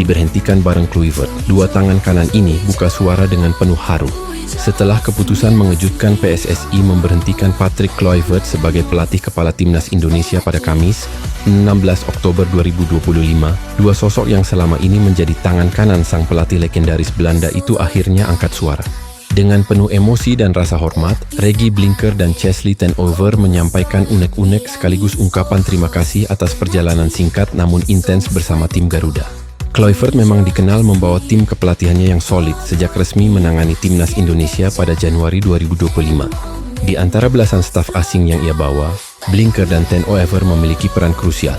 diberhentikan bareng Kluivert. Dua tangan kanan ini buka suara dengan penuh haru. Setelah keputusan mengejutkan PSSI memberhentikan Patrick Kluivert sebagai pelatih kepala timnas Indonesia pada Kamis, 16 Oktober 2025, dua sosok yang selama ini menjadi tangan kanan sang pelatih legendaris Belanda itu akhirnya angkat suara. Dengan penuh emosi dan rasa hormat, Regy Blinker dan Chesley ten Oever menyampaikan unek-unek sekaligus ungkapan terima kasih atas perjalanan singkat namun intens bersama tim Garuda. Kluivert memang dikenal membawa tim kepelatihannya yang solid sejak resmi menangani timnas Indonesia pada Januari 2025. Di antara belasan staf asing yang ia bawa, Blinker dan ten Oever memiliki peran krusial.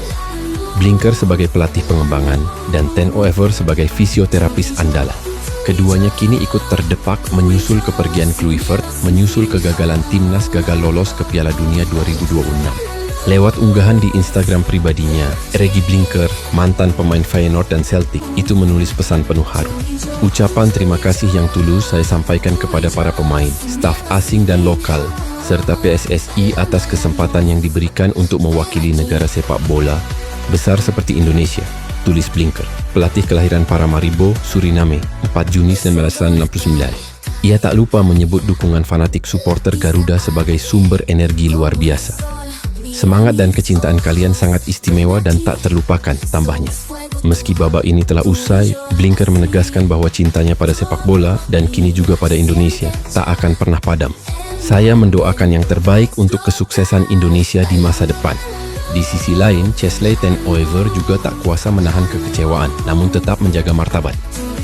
Blinker sebagai pelatih pengembangan dan ten Oever sebagai fisioterapis andalan. Keduanya kini ikut terdepak menyusul kepergian Kluivert, menyusul kegagalan timnas gagal lolos ke Piala Dunia 2026. Lewat unggahan di Instagram pribadinya, Regy Blinker, mantan pemain Feyenoord dan Celtic, itu menulis pesan penuh haru. Ucapan terima kasih yang tulus saya sampaikan kepada para pemain, staf asing dan lokal, serta PSSI atas kesempatan yang diberikan untuk mewakili negara sepak bola besar seperti Indonesia, tulis Blinker, pelatih kelahiran Paramaribo, Suriname, 4 Juni 1969. Ia tak lupa menyebut dukungan fanatik supporter Garuda sebagai sumber energi luar biasa. Semangat dan kecintaan kalian sangat istimewa dan tak terlupakan, tambahnya. Meski babak ini telah usai, Blinker menegaskan bahwa cintanya pada sepak bola dan kini juga pada Indonesia tak akan pernah padam. Saya mendoakan yang terbaik untuk kesuksesan Indonesia di masa depan. Di sisi lain, Chesley ten Oever juga tak kuasa menahan kekecewaan, namun tetap menjaga martabat.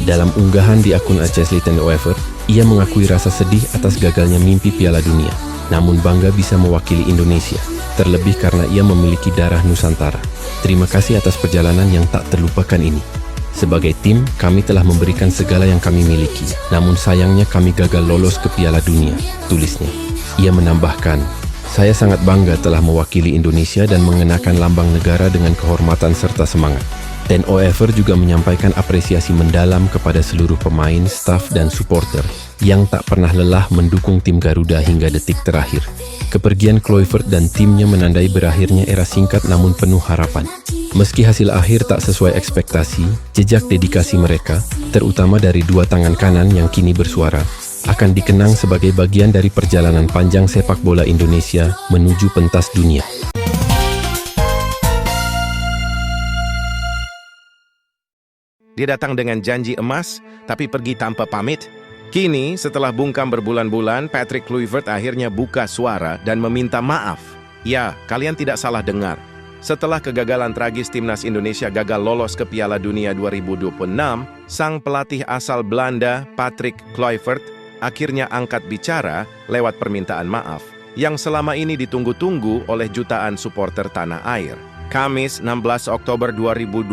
Dalam unggahan di akun @Chesley ten Oever, ia mengakui rasa sedih atas gagalnya mimpi Piala Dunia, namun bangga bisa mewakili Indonesia. Terlebih karena ia memiliki darah Nusantara. Terima kasih atas perjalanan yang tak terlupakan ini. Sebagai tim, kami telah memberikan segala yang kami miliki. Namun sayangnya kami gagal lolos ke Piala Dunia, tulisnya. Ia menambahkan, saya sangat bangga telah mewakili Indonesia dan mengenakan lambang negara dengan kehormatan serta semangat. Ten Oever juga menyampaikan apresiasi mendalam kepada seluruh pemain, staf, dan supporter yang tak pernah lelah mendukung tim Garuda hingga detik terakhir. Kepergian Kluivert dan timnya menandai berakhirnya era singkat namun penuh harapan. Meski hasil akhir tak sesuai ekspektasi, jejak dedikasi mereka, terutama dari dua tangan kanan yang kini bersuara, akan dikenang sebagai bagian dari perjalanan panjang sepak bola Indonesia menuju pentas dunia. Dia datang dengan janji emas, tapi pergi tanpa pamit. Kini, setelah bungkam berbulan-bulan, Patrick Kluivert akhirnya buka suara dan meminta maaf. Ya, kalian tidak salah dengar. Setelah kegagalan tragis timnas Indonesia gagal lolos ke Piala Dunia 2026, sang pelatih asal Belanda, Patrick Kluivert, akhirnya angkat bicara lewat permintaan maaf yang selama ini ditunggu-tunggu oleh jutaan supporter tanah air. Kamis 16 Oktober 2025,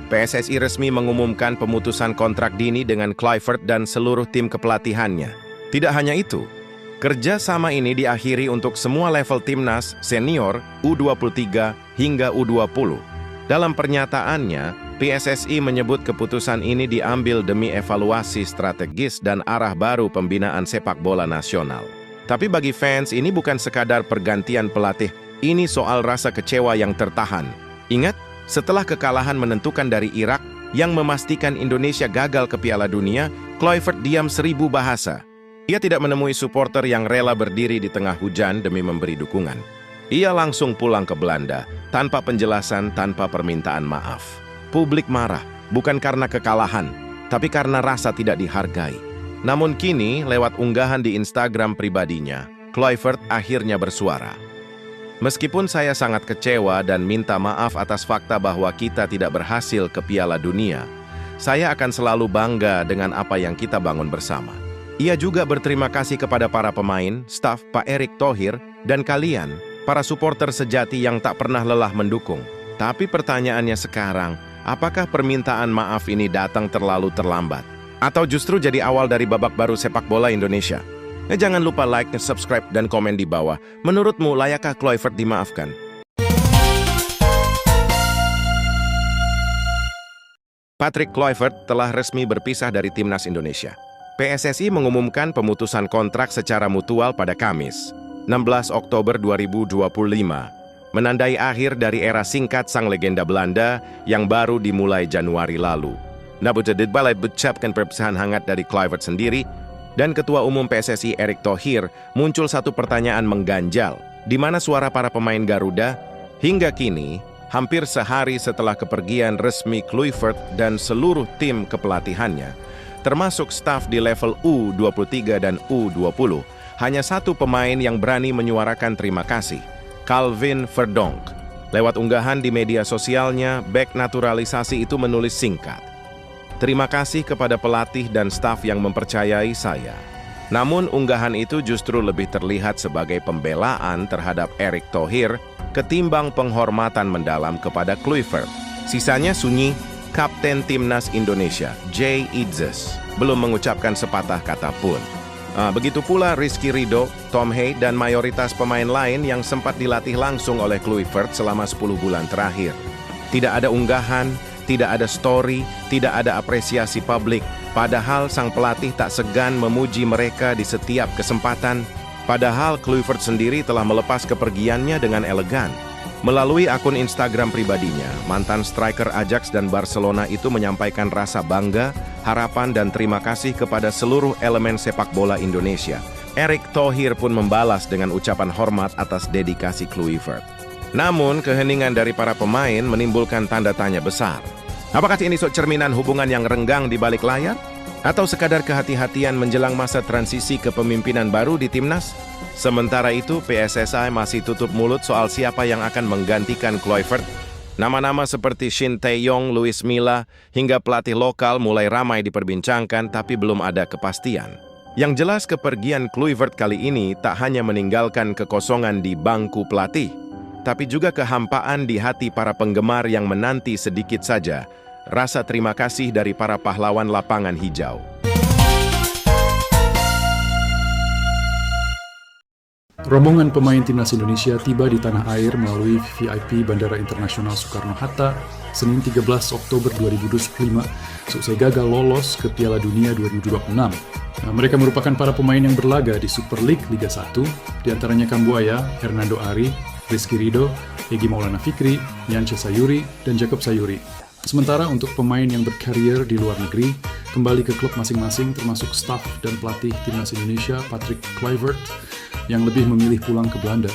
PSSI resmi mengumumkan pemutusan kontrak dini dengan Kluivert dan seluruh tim kepelatihannya. Tidak hanya itu, kerja sama ini diakhiri untuk semua level timnas, senior, U23, hingga U20. Dalam pernyataannya, PSSI menyebut keputusan ini diambil demi evaluasi strategis dan arah baru pembinaan sepak bola nasional. Tapi bagi fans, ini bukan sekadar pergantian pelatih. Ini soal rasa kecewa yang tertahan. Ingat, setelah kekalahan menentukan dari Irak yang memastikan Indonesia gagal ke Piala Dunia, Kluivert diam 1000 bahasa. Ia tidak menemui supporter yang rela berdiri di tengah hujan demi memberi dukungan. Ia langsung pulang ke Belanda, tanpa penjelasan, tanpa permintaan maaf. Publik marah, bukan karena kekalahan, tapi karena rasa tidak dihargai. Namun kini, lewat unggahan di Instagram pribadinya, Kluivert akhirnya bersuara. Meskipun saya sangat kecewa dan minta maaf atas fakta bahwa kita tidak berhasil ke Piala Dunia, saya akan selalu bangga dengan apa yang kita bangun bersama. Ia juga berterima kasih kepada para pemain, staf Pak Erick Thohir, dan kalian, para supporter sejati yang tak pernah lelah mendukung. Tapi pertanyaannya sekarang, apakah permintaan maaf ini datang terlalu terlambat? Atau justru jadi awal dari babak baru sepak bola Indonesia? Jangan lupa like, subscribe, dan komen di bawah. Menurutmu, layakkah Kluivert dimaafkan? Patrick Kluivert telah resmi berpisah dari timnas Indonesia. PSSI mengumumkan pemutusan kontrak secara mutual pada Kamis, 16 Oktober 2025, menandai akhir dari era singkat sang legenda Belanda yang baru dimulai Januari lalu. Namun balai ucapkan perpisahan hangat dari Kluivert sendiri, dan Ketua Umum PSSI Erick Thohir muncul satu pertanyaan mengganjal, di mana suara para pemain Garuda hingga kini, hampir sehari setelah kepergian resmi Kluivert dan seluruh tim kepelatihannya, termasuk staf di level U23 dan U20, hanya satu pemain yang berani menyuarakan terima kasih, Calvin Verdonk. Lewat unggahan di media sosialnya, bek naturalisasi itu menulis singkat, "Terima kasih kepada pelatih dan staf yang mempercayai saya." Namun unggahan itu justru lebih terlihat sebagai pembelaan terhadap Erick Thohir ketimbang penghormatan mendalam kepada Kluivert. Sisanya sunyi, Kapten Timnas Indonesia, Jay Idzes, belum mengucapkan sepatah kata pun. Begitu pula Rizky Ridho, Tom Hay, dan mayoritas pemain lain yang sempat dilatih langsung oleh Kluivert selama 10 bulan terakhir. Tidak ada unggahan, tidak ada story, tidak ada apresiasi publik, padahal sang pelatih tak segan memuji mereka di setiap kesempatan. Padahal Kluivert sendiri telah melepas kepergiannya dengan elegan. Melalui akun Instagram pribadinya, mantan striker Ajax dan Barcelona itu menyampaikan rasa bangga, harapan dan terima kasih kepada seluruh elemen sepak bola Indonesia. Erick Thohir pun membalas dengan ucapan hormat atas dedikasi Kluivert. Namun, keheningan dari para pemain menimbulkan tanda tanya besar. Apakah ini cerminan hubungan yang renggang di balik layar? Atau sekadar kehati-hatian menjelang masa transisi kepemimpinan baru di timnas? Sementara itu, PSSI masih tutup mulut soal siapa yang akan menggantikan Kluivert. Nama-nama seperti Shin Tae-yong, Luis Milla, hingga pelatih lokal mulai ramai diperbincangkan tapi belum ada kepastian. Yang jelas kepergian Kluivert kali ini tak hanya meninggalkan kekosongan di bangku pelatih, tapi juga kehampaan di hati para penggemar yang menanti sedikit saja rasa terima kasih dari para pahlawan lapangan hijau. Rombongan pemain Timnas Indonesia tiba di tanah air melalui VIP Bandara Internasional Soekarno-Hatta Senin 13 Oktober 2025 seusai gagal lolos ke Piala Dunia 2026. Mereka merupakan para pemain yang berlaga di Super League Liga 1, diantaranya Kambuaya, Hernando Ari, Rizky Ridho, Egy Maulana Fikri, Yance Sayuri, dan Jacob Sayuri. Sementara untuk pemain yang berkarier di luar negeri, kembali ke klub masing-masing termasuk staf dan pelatih Timnas Indonesia Patrick Kluivert yang lebih memilih pulang ke Belanda.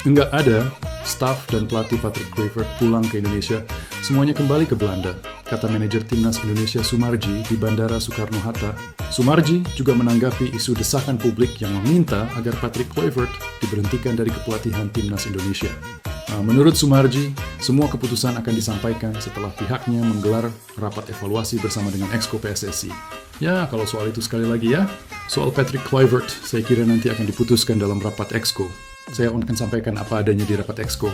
Enggak ada staf dan pelatih Patrick Kluivert pulang ke Indonesia, semuanya kembali ke Belanda, kata manajer Timnas Indonesia Sumarji di Bandara Soekarno-Hatta. Sumarji juga menanggapi isu desakan publik yang meminta agar Patrick Kluivert diberhentikan dari kepelatihan Timnas Indonesia. Menurut Sumarji, semua keputusan akan disampaikan setelah pihaknya menggelar rapat evaluasi bersama dengan Exco PSSI. Ya, kalau soal itu sekali lagi ya, soal Patrick Kluivert, saya kira nanti akan diputuskan dalam rapat Exco. Saya akan sampaikan apa adanya di rapat Exco.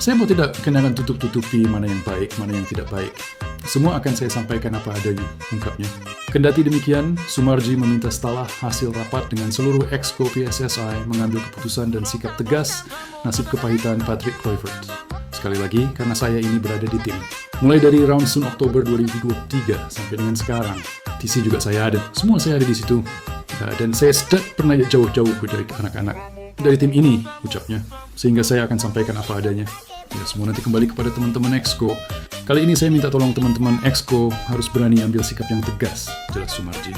Saya mau tidak akan tutup-tutupi mana yang baik, mana yang tidak baik. Semua akan saya sampaikan apa adanya, ungkapnya. Kendati demikian, Sumarji meminta setelah hasil rapat dengan seluruh Exco PSSI mengambil keputusan dan sikap tegas nasib kepahitan Patrick Kluivert. Sekali lagi, karena saya ini berada di tim. Mulai dari round Sun Oktober 2023 sampai dengan sekarang, TC juga saya ada. Semua saya ada di situ. Dan saya tidak pernah jauh-jauh dari anak-anak. Dari tim ini, ucapnya. Sehingga saya akan sampaikan apa adanya. Ya, semua nanti kembali kepada teman-teman Exco. Kali ini saya minta tolong teman-teman Exco harus berani ambil sikap yang tegas, jelas Sumarji.